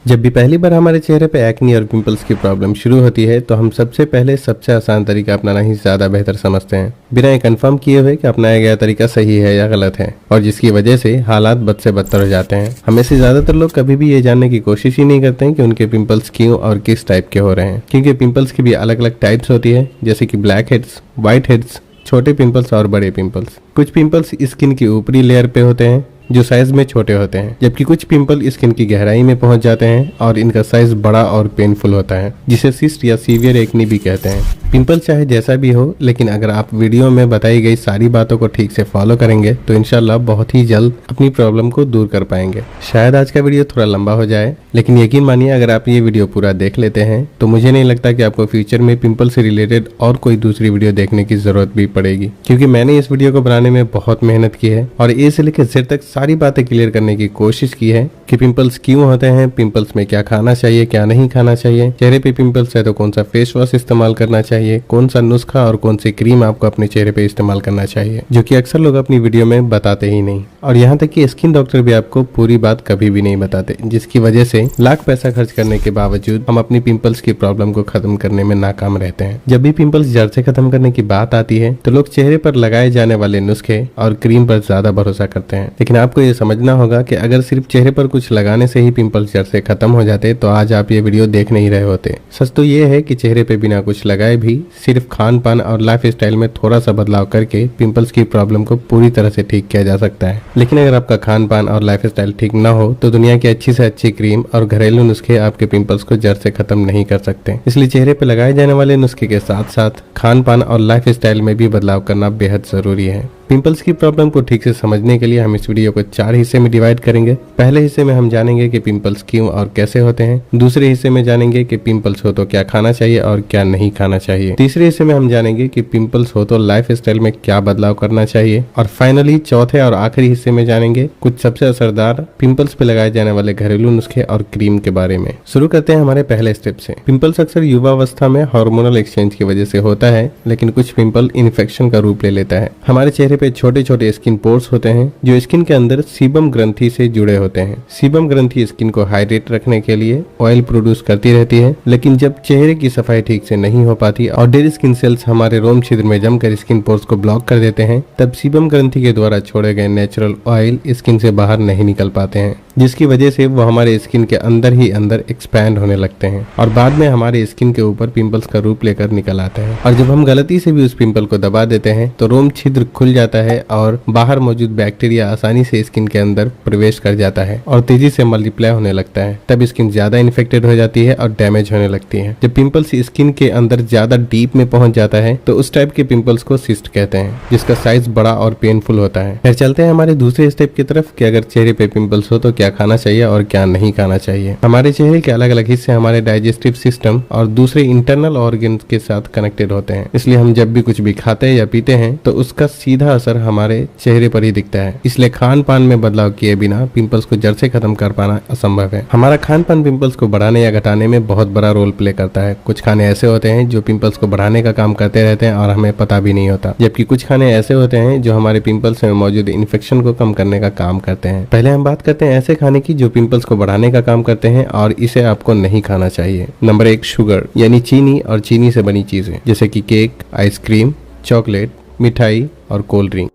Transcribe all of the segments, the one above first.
जब भी पहली बार हमारे चेहरे पे एक्नी और पिंपल्स की प्रॉब्लम शुरू होती है तो हम सबसे पहले सबसे आसान तरीका अपनाना ही ज्यादा बेहतर समझते हैं, बिना ये कंफर्म किए हुए कि अपनाया गया तरीका सही है या गलत है, और जिसकी वजह से हालात बद से बदतर हो जाते हैं। हमें से ज्यादातर लोग कभी भी ये जानने की कोशिश ही नहीं करते हैं कि उनके पिंपल्स क्यों और किस टाइप के हो रहे हैं, क्योंकि पिंपल्स की भी अलग अलग टाइप्स होती है, जैसे कि ब्लैक हेड्स, व्हाइट हेड्स, छोटे पिंपल्स और बड़े पिंपल्स। कुछ पिंपल्स स्किन की ऊपरी लेयर पे होते हैं जो साइज में छोटे होते हैं, जबकि कुछ पिंपल स्किन की गहराई में पहुंच जाते हैं और इनका साइज बड़ा और पेनफुल होता है, जिसे सिस्ट या सीवियर एक्नी भी कहते हैं। पिंपल चाहे जैसा भी हो, लेकिन अगर आप वीडियो में बताई गई सारी बातों को ठीक से फॉलो करेंगे तो इंशाल्लाह बहुत ही जल्द अपनी प्रॉब्लम को दूर कर पाएंगे। शायद आज का वीडियो थोड़ा लंबा हो जाए, लेकिन यकीन मानिए अगर आप ये वीडियो पूरा देख लेते हैं तो मुझे नहीं लगता कि आपको फ्यूचर में पिंपल से रिलेटेड और कोई दूसरी वीडियो देखने की जरूरत भी पड़ेगी, क्योंकि मैंने इस वीडियो को बनाने में बहुत मेहनत की है और ए से लेकर जेड तक सारी बातें क्लियर करने की कोशिश की है कि पिंपल्स क्यों होते हैं, पिंपल्स में क्या खाना चाहिए, क्या नहीं खाना चाहिए, चेहरे पे पिंपल्स है तो कौन सा फेस वॉश इस्तेमाल करना चाहिए, कौन सा नुस्खा और कौन सी क्रीम आपको अपने चेहरे पे इस्तेमाल करना चाहिए, जो कि अक्सर लोग अपनी वीडियो में बताते ही नहीं। और यहाँ तक कि स्किन डॉक्टर भी आपको पूरी बात कभी भी नहीं बताते, जिसकी वजह से लाख पैसा खर्च करने के बावजूद हम अपनी पिंपल्स की प्रॉब्लम को खत्म करने में नाकाम रहते हैं। जब भी पिंपल्स जड़ से खत्म करने की बात आती है तो लोग चेहरे पर लगाए जाने वाले नुस्खे और क्रीम पर ज्यादा भरोसा करते हैं, लेकिन आपको ये समझना होगा कि अगर सिर्फ चेहरे पर कुछ लगाने से ही पिंपल्स जड़ से खत्म हो जाते तो आज आप ये वीडियो देख नहीं रहे होते। सच तो ये है कि चेहरे पे बिना कुछ लगाए भी सिर्फ खान पान और लाइफ स्टाइल में थोड़ा सा बदलाव करके पिंपल्स की प्रॉब्लम को पूरी तरह से ठीक किया जा सकता है। लेकिन अगर आपका खान पान और लाइफ स्टाइल ठीक न हो तो दुनिया की अच्छी से अच्छी क्रीम और घरेलू नुस्खे आपके पिंपल्स को जड़ से खत्म नहीं कर सकते। इसलिए चेहरे पे लगाए जाने वाले नुस्खे के साथ साथ खान पान और लाइफ स्टाइल में भी बदलाव करना बेहद जरूरी है। पिंपल्स की प्रॉब्लम को ठीक से समझने के लिए हम इस वीडियो को 4 हिस्से में डिवाइड करेंगे। पहले हिस्से में हम जानेंगे कि पिंपल्स क्यों और कैसे होते हैं। दूसरे हिस्से में जानेंगे कि पिंपल्स हो तो क्या खाना चाहिए और क्या नहीं खाना चाहिए। तीसरे हिस्से में हम जानेंगे कि पिंपल्स हो तो लाइफ स्टाइल में क्या बदलाव करना चाहिए। और फाइनली चौथे और आखिरी हिस्से में जानेंगे कुछ सबसे असरदार पिंपल्स पे लगाए जाने वाले घरेलू नुस्खे और क्रीम के बारे में। शुरू करते हैं हमारे पहले स्टेप से। पिंपल्स अक्सर युवावस्था में हार्मोनल एक्सचेंज की वजह से होता है, लेकिन कुछ पिंपल इन्फेक्शन का रूप ले लेता है। हमारे चेहरे पे छोटे छोटे स्किन पोर्स होते हैं जो स्किन के अंदर सीबम ग्रंथि से जुड़े होते हैं। सीबम ग्रंथि स्किन को हाइड्रेट रखने के लिए ऑयल प्रोड्यूस करती रहती है, लेकिन जब चेहरे की सफाई ठीक से नहीं हो पाती और डेड स्किन सेल्स हमारे रोम छिद्र में जमकर स्किन पोर्स को ब्लॉक कर देते हैं, तब सीबम ग्रंथि के द्वारा छोड़े गए नेचुरल ऑयल स्किन से बाहर नहीं निकल पाते हैं, जिसकी वजह से वो हमारे स्किन के अंदर ही अंदर एक्सपैंड होने लगते हैं और बाद में हमारे स्किन के ऊपर पिंपल्स का रूप लेकर निकल आते हैं। और जब हम गलती से भी उस पिंपल को दबा देते हैं तो रोम छिद्र खुल जाता है और बाहर मौजूद बैक्टीरिया आसानी से स्किन के अंदर प्रवेश कर जाता है और तेजी से मल्टीप्लाई होने लगता है। तब स्किन ज्यादा इन्फेक्टेड हो जाती है और डैमेज होने लगती है। जब पिंपल्स स्किन के अंदर ज्यादा डीप में पहुंच जाता है तो उस टाइप के पिंपल्स को सिस्ट कहते हैं, जिसका साइज बड़ा और पेनफुल होता है। फिर चलते हैं हमारे दूसरे स्टेप की तरफ कि अगर चेहरे पे पिंपल्स हो तो क्या खाना चाहिए और क्या नहीं खाना चाहिए। हमारे चेहरे के अलग अलग हिस्से हमारे डाइजेस्टिव सिस्टम और दूसरे इंटरनल ऑर्गन्स के साथ कनेक्टेड होते हैं, इसलिए हम जब भी कुछ भी खाते हैं या पीते हैं तो उसका सीधा असर हमारे चेहरे पर ही दिखता है। इसलिए खान पान में बदलाव किए बिना पिंपल्स को जड़ से खत्म कर पाना असंभव है। हमारा खान पान पिंपल्स को बढ़ाने या घटाने में बहुत बड़ा रोल प्ले करता है। कुछ खाने ऐसे होते हैं जो पिंपल्स को बढ़ाने का काम करते रहते हैं और हमें पता भी नहीं होता, जबकि कुछ खाने ऐसे होते हैं जो हमारे पिंपल्स में मौजूद इन्फेक्शन को कम करने का काम करते हैं। पहले हम बात करते हैं ऐसे खाने की जो पिंपल्स को बढ़ाने का काम करते हैं और इसे आपको नहीं खाना चाहिए। नंबर 1, शुगर यानी चीनी और चीनी से बनी चीजें, जैसे कि केक, आइसक्रीम, चॉकलेट, मिठाई और कोल्ड ड्रिंक।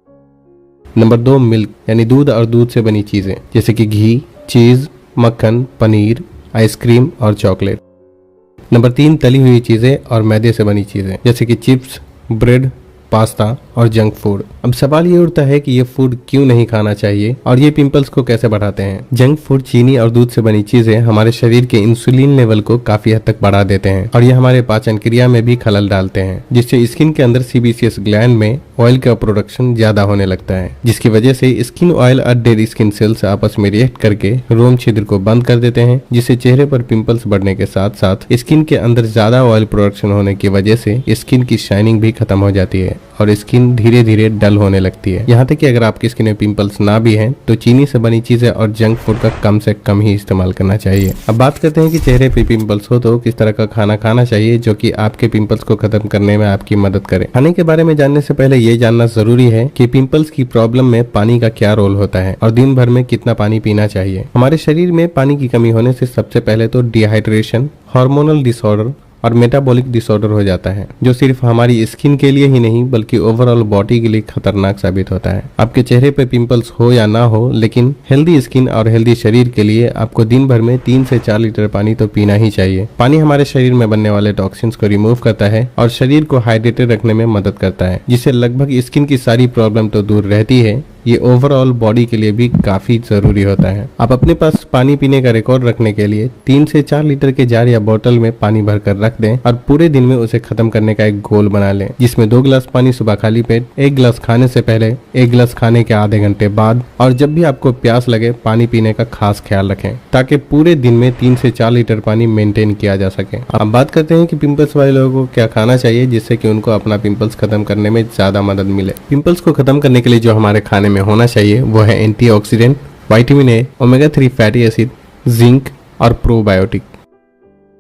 नंबर 2, मिल्क यानी दूध और दूध से बनी चीजें, जैसे कि घी, चीज, मक्खन, पनीर, आइसक्रीम और चॉकलेट। नंबर 3, तली हुई चीजें और मैदे से बनी चीजें, जैसे कि चिप्स, ब्रेड, पास्ता और जंक फूड। अब सवाल ये उठता है कि ये फूड क्यों नहीं खाना चाहिए और ये पिंपल्स को कैसे बढ़ाते हैं। जंक फूड, चीनी और दूध से बनी चीजें हमारे शरीर के इंसुलिन लेवल को काफी हद तक बढ़ा देते हैं और ये हमारे पाचन क्रिया में भी खलल डालते हैं, जिससे स्किन के अंदर सीबीसीएस ग्लैंड में ऑयल का प्रोडक्शन ज्यादा होने लगता है, जिसकी वजह से स्किन ऑयल और डेड स्किन सेल्स आपस में रिएक्ट करके रोम छिद्र को बंद कर देते हैं, जिससे चेहरे पर पिंपल्स बढ़ने के साथ साथ स्किन के अंदर ज्यादा ऑयल प्रोडक्शन होने की वजह से स्किन की शाइनिंग भी खत्म हो जाती है और स्किन धीरे धीरे डल होने लगती है। यहाँ तक कि अगर आपकी स्किन में पिंपल्स ना भी हैं तो चीनी से बनी चीजें और जंक फूड का कम से कम ही इस्तेमाल करना चाहिए। अब बात करते हैं कि चेहरे पे पिंपल्स हो तो किस तरह का खाना खाना चाहिए जो कि आपके पिंपल्स को खत्म करने में आपकी मदद करे। खाने के बारे में जानने से पहले ये जानना जरूरी है कि पिंपल्स की प्रॉब्लम में पानी का क्या रोल होता है और दिन भर में कितना पानी पीना चाहिए। हमारे शरीर में पानी की कमी होने से सबसे पहले तो डिहाइड्रेशन, हार्मोनल डिसऑर्डर और मेटाबॉलिक डिसऑर्डर हो जाता है, जो सिर्फ हमारी स्किन के लिए ही नहीं बल्कि ओवरऑल बॉडी के लिए खतरनाक साबित होता है। आपके चेहरे पे पिंपल्स हो या ना हो, लेकिन हेल्दी स्किन और हेल्दी शरीर के लिए आपको दिन भर में 3 से 4 लीटर पानी तो पीना ही चाहिए। पानी हमारे शरीर में बनने वाले टॉक्सिन्स को रिमूव करता है और शरीर को हाइड्रेटेड रखने में मदद करता है, जिससे लगभग स्किन की सारी प्रॉब्लम तो दूर रहती है, ये ओवरऑल बॉडी के लिए भी काफी जरूरी होता है। आप अपने पास पानी पीने का रिकॉर्ड रखने के लिए 3 से 4 लीटर के जार या बोतल में पानी भरकर रख दें और पूरे दिन में उसे खत्म करने का एक गोल बना लें, जिसमें 2 गिलास पानी सुबह खाली पेट, 1 गिलास खाने से पहले, 1 गिलास खाने के आधे घंटे बाद और जब भी आपको प्यास लगे पानी पीने का खास ख्याल रखें, ताकि पूरे दिन में 3 से 4 लीटर पानी मेंटेन किया जा सके। अब बात करते हैं कि पिंपल्स वाले लोगों को क्या खाना चाहिए जिससे कि उनको अपना पिंपल्स खत्म करने में ज्यादा मदद मिले। पिंपल्स को खत्म करने के लिए जो हमारे खाने में होना चाहिए वो है antioxidant, vitamin A, omega 3 fatty acid, zinc और प्रोबायोटिक।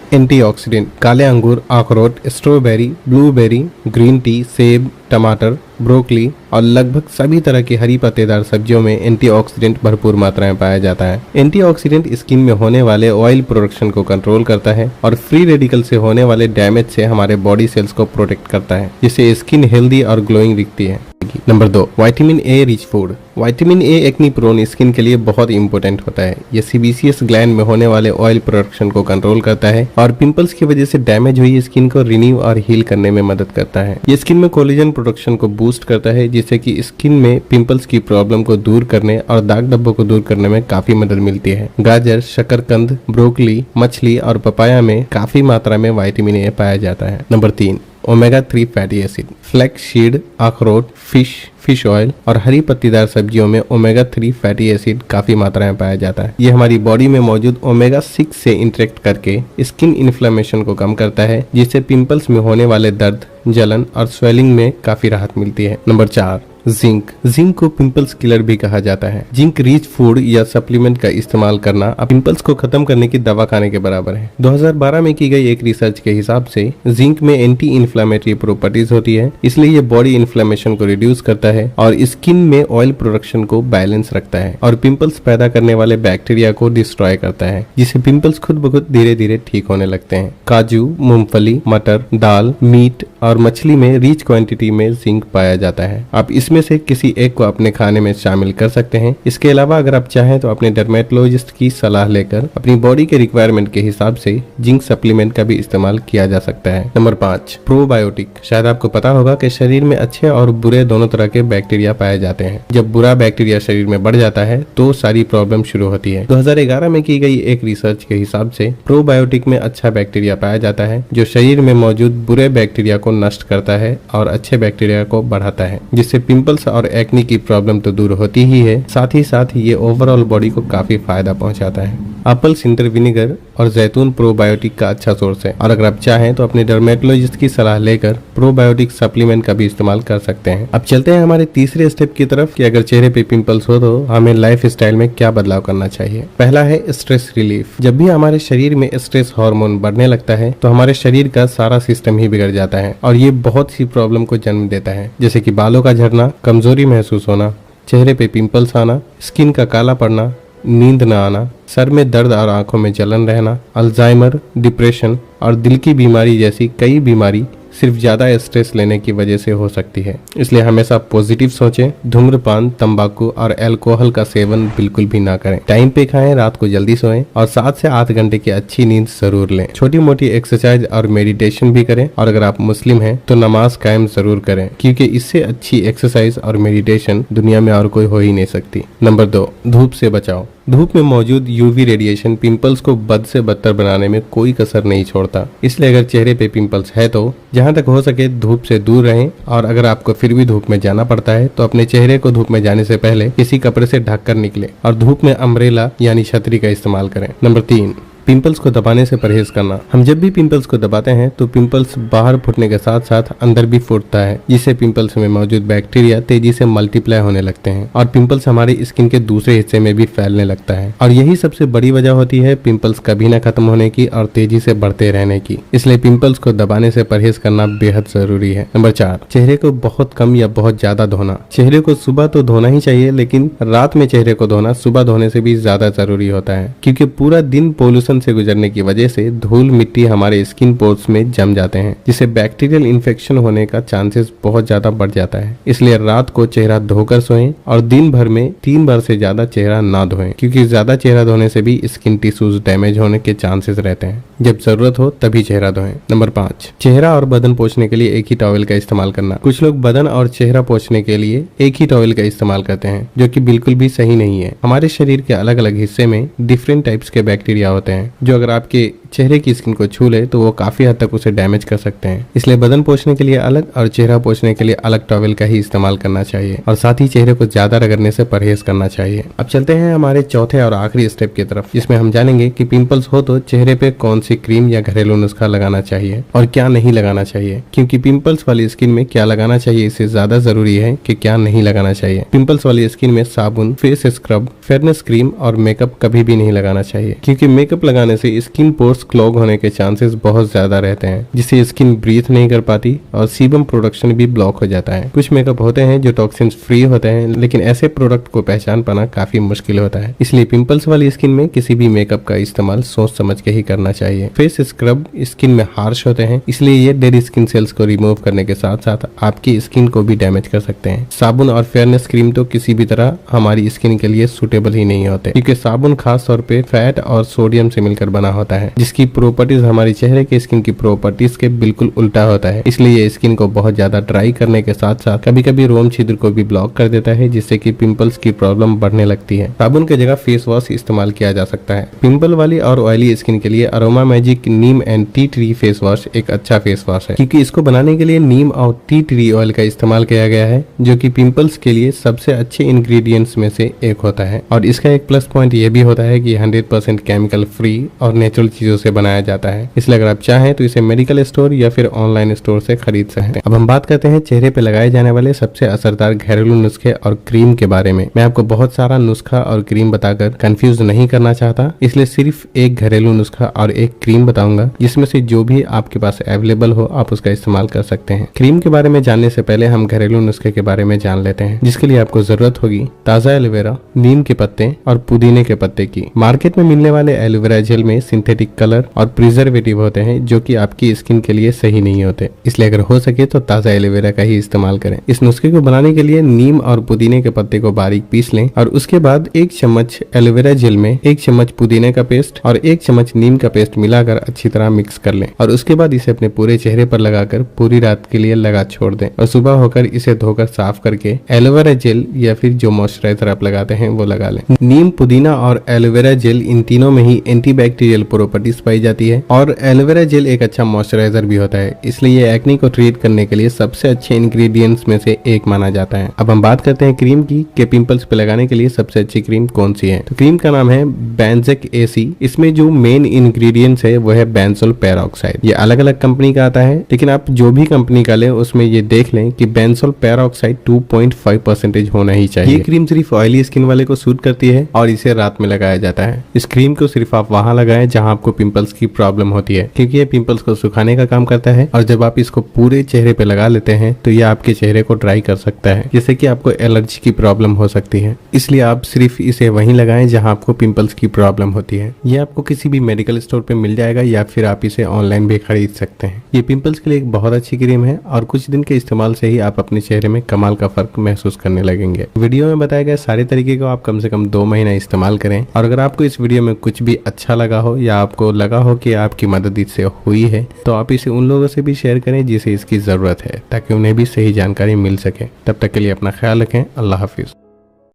एंटीऑक्सीडेंट काले अंगूर, अखरोट, स्ट्रॉबेरी, ब्लूबेरी, ग्रीन टी, सेब, टमाटर, ब्रोकली और लगभग सभी तरह की हरी पत्तेदार सब्जियों में एंटीऑक्सीडेंट भरपूर मात्रा में पाया जाता है। एंटीऑक्सीडेंट स्किन में होने वाले ऑयल प्रोडक्शन को कंट्रोल करता है और फ्री रेडिकल से होने वाले डैमेज से हमारे बॉडी सेल्स को प्रोटेक्ट करता है, जिससे स्किन हेल्दी और ग्लोइंग दिखती है। Number 2, vitamin A rich food. Vitamin A acne prone skin के लिए बहुत इंपॉर्टेंट होता है। ये सीबीसीएस ग्लैंड में होने वाले ऑयल प्रोडक्शन को कंट्रोल करता है और पिंपल्स की वजह से डैमेज हुई स्किन को रिन्यू और हील करने में मदद करता है। ये स्किन में कोलेजन प्रोडक्शन को बूस्ट करता है, जिससे कि स्किन में पिंपल्स की प्रॉब्लम को दूर करने और दाग धब्बों को दूर करने में काफी मदद मिलती है। गाजर, शकरकंद, ब्रोकली, मछली और पपाया में काफी मात्रा में विटामिन ए पाया जाता है। Number 3, omega 3 fatty acid. Flax seed, अखरोट, फिश ऑयल और हरी पत्तीदार सब्जियों में ओमेगा 3 फैटी एसिड काफी मात्रा में पाया जाता है। ये हमारी बॉडी में मौजूद ओमेगा 6 से इंटरेक्ट करके स्किन इन्फ्लेमेशन को कम करता है, जिससे पिंपल्स में होने वाले दर्द, जलन और स्वेलिंग में काफी राहत मिलती है। नंबर 4, जिंक को पिंपल्स किलर भी कहा जाता है। जिंक रिच फूड या सप्लीमेंट का इस्तेमाल करना पिंपल्स को खत्म करने की दवा खाने के बराबर है। 2012 में की गई एक रिसर्च के हिसाब से जिंक में एंटी इन्फ्लेमेटरी प्रॉपर्टीज होती है, इसलिए ये बॉडी इन्फ्लेमेशन को रिड्यूस करता है और स्किन में ऑयल प्रोडक्शन को बैलेंस रखता है और पिंपल्स पैदा करने वाले बैक्टीरिया को डिस्ट्रॉय करता है, जिससे पिंपल्स खुद ब खुद धीरे धीरे ठीक होने लगते हैं। काजू, मूंगफली, मटर, दाल, मीट और मछली में रिच क्वांटिटी में जिंक पाया जाता है। आप इसमें से किसी एक को अपने खाने में शामिल कर सकते हैं। इसके अलावा अगर आप चाहें तो अपने डर्मेटोलॉजिस्ट की सलाह लेकर अपनी बॉडी के रिक्वायरमेंट के हिसाब से जिंक सप्लीमेंट का भी इस्तेमाल किया जा सकता है। Number 5, probiotic. शायद आपको पता होगा कि शरीर में अच्छे और बुरे दोनों तरह के बैक्टीरिया पाए जाते हैं। जब बुरा बैक्टीरिया शरीर में बढ़ जाता है तो सारी प्रॉब्लम शुरू होती है। 2011 में की गई एक रिसर्च के हिसाब से प्रोबायोटिक में अच्छा बैक्टीरिया पाया जाता है, जो शरीर में मौजूद बुरे बैक्टीरिया को नष्ट करता है और अच्छे बैक्टीरिया को बढ़ाता है, जिससे पिंपल्स और एक्ने की प्रॉब्लम तो दूर होती ही है, साथ ही साथ ये ओवरऑल बॉडी को काफी फायदा पहुंचाता है। एप्पल सिंटर विनेगर और जैतून प्रोबायोटिक का अच्छा सोर्स है और अगर आप चाहें तो अपने डर्मेटोलॉजिस्ट की सलाह लेकर प्रोबायोटिक सप्लीमेंट का भी इस्तेमाल कर सकते हैं। अब चलते हैं हमारे तीसरे स्टेप की तरफ कि अगर चेहरे पे पिंपल्स हो तो हमें लाइफ स्टाइल में क्या बदलाव करना चाहिए। पहला है स्ट्रेस रिलीफ। जब भी हमारे शरीर में स्ट्रेस हार्मोन बढ़ने लगता है तो हमारे शरीर का सारा सिस्टम ही बिगड़ जाता है और ये बहुत सी प्रॉब्लम को जन्म देता है, जैसे कि बालों का झड़ना, कमजोरी महसूस होना, चेहरे पे पिंपल्स आना, स्किन का काला पड़ना, नींद न आना, सर में दर्द और आंखों में जलन रहना, अल्जाइमर, डिप्रेशन और दिल की बीमारी जैसी कई बीमारी सिर्फ ज्यादा स्ट्रेस लेने की वजह से हो सकती है। इसलिए हमेशा पॉजिटिव सोचें, धूम्रपान, तंबाकू और अल्कोहल का सेवन बिल्कुल भी ना करें, टाइम पे खाएं, रात को जल्दी सोएं और 7 से 8 घंटे की अच्छी नींद जरूर लें। छोटी मोटी एक्सरसाइज और मेडिटेशन भी करें और अगर आप मुस्लिम हैं तो नमाज कायम जरूर करें, क्योंकि इससे अच्छी एक्सरसाइज और मेडिटेशन दुनिया में और कोई हो ही नहीं सकती। नंबर 2, धूप से बचाओ। धूप में मौजूद यूवी रेडिएशन पिंपल्स को बद से बदतर बनाने में कोई कसर नहीं छोड़ता, इसलिए अगर चेहरे पे पिंपल्स है तो जहां तक हो सके धूप से दूर रहें और अगर आपको फिर भी धूप में जाना पड़ता है तो अपने चेहरे को धूप में जाने से पहले किसी कपड़े से ढक कर निकले और धूप में अम्ब्रेला यानी छतरी का इस्तेमाल करें। नंबर 3, पिंपल्स को दबाने से परहेज करना। हम जब भी पिंपल्स को दबाते हैं तो पिंपल्स बाहर फूटने के साथ साथ अंदर भी फूटता है, जिससे पिंपल्स में मौजूद बैक्टीरिया तेजी से मल्टीप्लाई होने लगते हैं और पिंपल्स हमारे स्किन के दूसरे हिस्से में भी फैलने लगता है। और यही सबसे बड़ी वजह होती है पिंपल्स कभी न खत्म होने की और तेजी से बढ़ते रहने की। इसलिए पिंपल्स को दबाने से परहेज करना बेहद जरूरी है। नंबर 4, चेहरे को बहुत कम या बहुत ज्यादा धोना। चेहरे को सुबह तो धोना ही चाहिए, लेकिन रात में चेहरे को धोना सुबह धोने से भी ज्यादा जरूरी होता है, क्योंकि पूरा दिन पोल्यूशन से गुजरने की वजह से धूल मिट्टी हमारे स्किन पोर्स में जम जाते हैं, जिससे बैक्टीरियल इन्फेक्शन होने का चांसेस बहुत ज्यादा बढ़ जाता है। इसलिए रात को चेहरा धोकर सोएं और दिन भर में 3 बार से ज्यादा चेहरा ना धोएं, क्योंकि ज्यादा चेहरा धोने से भी स्किन टिश्यूज डैमेज होने के चांसेस रहते हैं। जब जरूरत हो तभी चेहरा धोएं। नंबर 5, चेहरा और बदन पोंछने के लिए एक ही टॉवेल का इस्तेमाल करना। कुछ लोग बदन और चेहरा पोंछने के लिए एक ही टॉवेल का इस्तेमाल करते हैं, जो कि बिल्कुल भी सही नहीं है। हमारे शरीर के अलग अलग हिस्से में डिफरेंट टाइप्स के बैक्टीरिया होते हैं, जो अगर आपके चेहरे की स्किन को छू ले तो वो काफी हद तक उसे डैमेज कर सकते हैं। इसलिए बदन पोंछने के लिए अलग और चेहरा पोंछने के लिए अलग टॉवेल का ही इस्तेमाल करना चाहिए, और साथ ही चेहरे को ज्यादा रगड़ने से परहेज करना चाहिए। अब चलते हैं हमारे चौथे और आखिरी स्टेप की तरफ, जिसमें हम जानेंगे कि पिंपल्स हो तो चेहरे पे कौन सी क्रीम या घरेलू नुस्खा लगाना चाहिए और क्या नहीं लगाना चाहिए। क्योंकि पिंपल्स वाली स्किन में क्या लगाना चाहिए इससे ज्यादा जरूरी है कि क्या नहीं लगाना चाहिए। पिंपल्स वाली स्किन में साबुन, फेस स्क्रब, फेयरनेस क्रीम और मेकअप कभी भी नहीं लगाना चाहिए, क्योंकि मेकअप लगाने से स्किन पोर्स क्लॉग होने के चांसेस बहुत ज्यादा रहते हैं, जिससे स्किन ब्रीथ नहीं कर पाती और सीबम प्रोडक्शन भी ब्लॉक हो जाता है। कुछ मेकअप होते हैं जो टॉक्सिन्स फ्री होते हैं, लेकिन ऐसे प्रोडक्ट को पहचान पाना काफी मुश्किल होता है। इसलिए पिंपल्स वाली स्किन में किसी भी मेकअप का इस्तेमाल सोच समझ के ही करना चाहिए। फेस स्क्रब स्किन में हार्श होते हैं, इसलिए ये डेड स्किन सेल्स को रिमूव करने के साथ साथ आपकी स्किन को भी डैमेज कर सकते हैं। साबुन और फेयरनेस क्रीम तो किसी भी तरह हमारी स्किन के लिए सुटेबल ही नहीं होते, क्योंकि साबुन खास तौर पे फैट और सोडियम से मिलकर बना होता है, जिसकी प्रॉपर्टीज हमारी चेहरे के स्किन की प्रॉपर्टीज के बिल्कुल उल्टा होता है। इसलिए ये स्किन को बहुत ज्यादा ड्राई करने के साथ साथ कभी कभी रोम छिद्र को भी ब्लॉक कर देता है, जिससे कि पिंपल्स की प्रॉब्लम बढ़ने लगती है। साबुन की जगह फेस वॉश इस्तेमाल किया जा सकता है। पिंपल वाली और ऑयली स्किन के लिए aroma magic Neem and tea tree face wash एक अच्छा फेस वॉश है, क्योंकि इसको बनाने के लिए नीम और टी ट्री ऑयल का इस्तेमाल किया गया है, जो कि पिंपल्स के लिए सबसे अच्छे इंग्रेडिएंट्स में से एक होता है। और इसका एक प्लस पॉइंट ये भी होता है कि 100% केमिकल फ्री और नेचुरल चीजों से बनाया जाता है। इसलिए अगर आप चाहें तो इसे मेडिकल स्टोर या फिर ऑनलाइन स्टोर से खरीद सकते हैं। अब हम बात करते हैं चेहरे पे लगाए जाने वाले सबसे असरदार घरेलू नुस्खे और क्रीम के बारे में। मैं आपको बहुत सारा नुस्खा और क्रीम बताकर कंफ्यूज नहीं करना चाहता, इसलिए सिर्फ एक घरेलू नुस्खा और एक क्रीम बताऊंगा, जिसमें से जो भी आपके पास अवेलेबल हो आप उसका इस्तेमाल कर सकते हैं। क्रीम के बारे में जानने से पहले हम घरेलू नुस्खे के बारे में जान लेते हैं, जिसके लिए आपको जरूरत होगी ताजा एलोवेरा, नीम के पत्ते और पुदीने के पत्ते की। मार्केट में मिलने वाले एलोवेरा जेल में सिंथेटिक कलर और प्रिजर्वेटिव होते हैं, जो कि आपकी स्किन के लिए सही नहीं होते। इसलिए अगर हो सके तो ताजा एलोवेरा का ही इस्तेमाल करें। इस नुस्खे को बनाने के लिए नीम और पुदीने के पत्ते को बारीक पीस लें और उसके बाद 1 चम्मच एलोवेरा जेल में 1 चम्मच पुदीने का पेस्ट और 1 चम्मच नीम का पेस्ट मिलाकर अच्छी तरह मिक्स कर लें, और उसके बाद इसे अपने पूरे चेहरे पर लगाकर पूरी रात के लिए लगा छोड़ दें, और सुबह होकर इसे धोकर साफ करके एलोवेरा जेल या फिर जो मॉइस्चराइजर आप लगाते हैं वो लगा लें। नीम, पुदीना और एलोवेरा जेल इन तीनों में ही एंटीबैक्टीरियल प्रॉपर्टीज पाई जाती है, और एलोवेरा जेल एक अच्छा मॉइस्चराइजर भी होता है, इसलिए ये एक्ने को ट्रीट करने के लिए सबसे अच्छे इंग्रेडिएंट्स में से एक माना जाता है। अब हम बात करते हैं क्रीम की कि पिंपल्स पे लगाने के लिए सबसे अच्छी क्रीम कौन सी है। तो क्रीम का नाम है बेंजेक एसी। इसमें जो मेन इंग्रेडिएंट्स है वो है बेंजोल पेरोक्साइड। ये अलग अलग कंपनी का आता है, लेकिन आप जो भी कंपनी का ले उसमें ये देख लें कि बेंजोल पेरोक्साइड 2.5% होना ही चाहिए। ये क्रीम सिर्फ ऑयली स्किन वाले को सूट करती है और इसे रात में लगाया जाता है। इस क्रीम को सिर्फ आप वहां लगाएं जहां आपको पिंपल्स की प्रॉब्लम होती है, क्योंकि ये पिंपल्स को सुखाने का काम करता है, और जब आप इसको पूरे चेहरे पे लगा लेते हैं तो ये आपके चेहरे को ड्राई कर सकता है, जिससे कि आपको एलर्जी की प्रॉब्लम हो सकती है। इसलिए आप सिर्फ इसे वहीं लगाएं जहां आपको पिंपल्स की प्रॉब्लम होती है। ये आपको किसी भी मेडिकल स्टोर पे मिल जाएगा या फिर आप इसे ऑनलाइन भी खरीद सकते हैं। ये पिंपल्स के लिए एक बहुत अच्छी क्रीम है और कुछ दिन के इस्तेमाल से ही आप अपने चेहरे में कमाल का फर्क महसूस करने लगेंगे। वीडियो में बताए गए सारे तरीके को आप कम से कम 2 महीना इस्तेमाल करें, और अगर आपको इस वीडियो में कुछ भी अच्छा लगा हो या आपको लगा हो कि आपकी मदद इससे हुई है, तो आप इसे उन लोगों से भी शेयर करें जिसे इसकी जरूरत है, ताकि उन्हें भी सही जानकारी मिल सके। तब तक के लिए अपना ख्याल रखें। अल्लाह हाफिज।